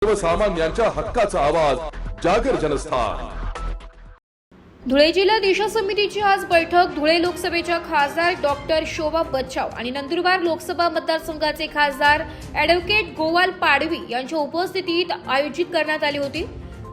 सर्वसामान्यांच्या हक्काचा आवाज जागर जनस्थान। धुळे जिल्हा दिशा समितीची आज बैठक धुळे लोकसभेच्या खासदार डॉक्टर शोभा बच्छाव आणि नंदुरबार लोकसभा मतदारसंघाचे खासदार ॲडव्होकेट गोवाल पाडवी यांच्या उपस्थितीत आयोजित करण्यात आली होती।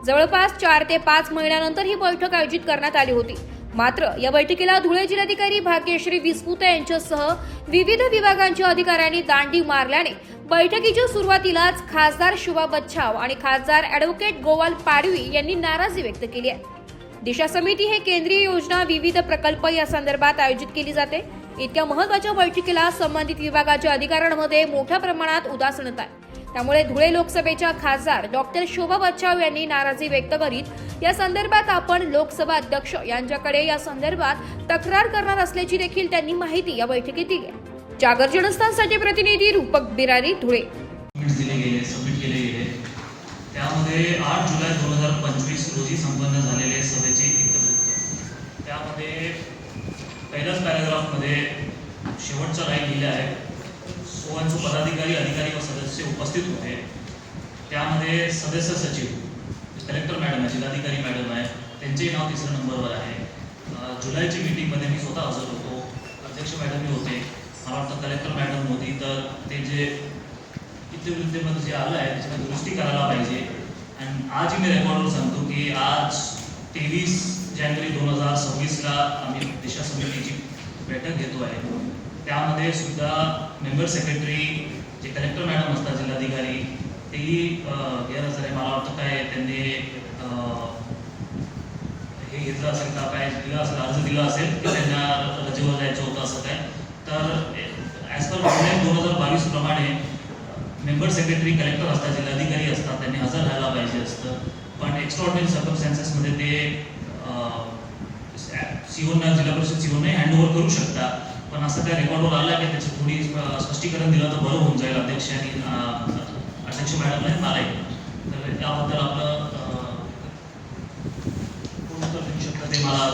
जवळपास 4 ते 5 महिन्यानंतर ही बैठक आयोजित करण्यात आली होती। मात्र या बैठकीला धुळे जिल्हाधिकारी भाग्यश्री विस्पुते यांच्यासह विविध विभागांच्या अधिकाऱ्यांनी दांडी मारल्याने बैठकीच्या सुरुवातीलाच खासदार शोभा बच्छाव आणि खासदार ॲडव्होकेट गोवाल पाडवी यांनी नाराजी व्यक्त केली आहे। दिशा समिती हे केंद्रीय योजना विविध प्रकल्प या संदर्भात आयोजित केली जाते। इतक्या महत्त्वाच्या बैठकीला संबंधित विभागाच्या अधिकाऱ्यांमध्ये मोठ्या प्रमाणात उदासीनता आहे। त्यामुळे धुळे लोकसभेच्या खासदार डॉक्टर शोभा बच्छाव यांनी नाराजी व्यक्त करीत या संदर्भात आपण लोकसभा अध्यक्ष यांच्याकडे या संदर्भात तक्रार करणार असल्याची देखील त्यांनी माहिती या बैठकीत दिली। जागर जनस्थानसाठी प्रतिनिधी रूपक बिरारी, धुळे। सबमिट केले गेले त्यामध्ये 8 जुलै 2025 रोजी संपन्न झालेले सभेचे इतिवृत्त। त्यामध्ये पहिल्याच पॅराग्राफमध्ये शेवटचा लाईन लिहिला आहे, सोळांचे पदाधिकारी अधिकारी व सदस्य उपस्थित होते। त्यामध्ये सदस्य सचिव कलेक्टर मॅडम आहे, जिल्हाधिकारी मॅडम आहे, त्यांचे नाव 3ऱ्या नंबरवर आहे। जुलैची मीटिंगमध्ये मी स्वतः हजर होतो, अध्यक्ष मॅडमही होते, मला वाटतं कलेक्टर मॅडम होती। तर ते जे इतिवृत्तेमध्ये जे आलं आहे त्याची दुरुस्ती करायला पाहिजे। आणि आजही मी रेकॉर्डवर सांगतो की आज 23 जानेवारी 2026ला आम्ही दिशा समितीची बैठक घेतो आहे। त्यामध्ये सुद्धा मेंबर सेक्रेटरी जे कलेक्टर मॅडम असतात, जिल्हाधिकारी, तेही गैरहजर आहे। मला वाटतं काय त्यांनी हे घेतलं असेल का, काय दिलं असेल, अर्ज दिला असेल की त्यांना रजेवर जायचं होतं असं काय। तर ॲज पर गाईडलाईन 2022 प्रमाणे मेंबर सेक्रेटरी कलेक्टर असतात, जिल्हाधिकारी असतात, त्यांनी हजर राहायला पाहिजे असतं। पण एक्स्ट्राऑर्डिनरी सर्कमस्टॅन्सेसमध्ये ते सीओना, जिल्हा परिषद सीओने हँडओव्हर करू शकतात। पण असं काय रेकॉर्डवर आलं की त्याची थोडी स्पष्टीकरण दिलं तर बरं होऊन जाईल अध्यक्ष आणि अध्यक्ष मॅडमला मलाही। तर याबद्दल आपलं पूर्ण उत्तर देऊ शकतं ते मला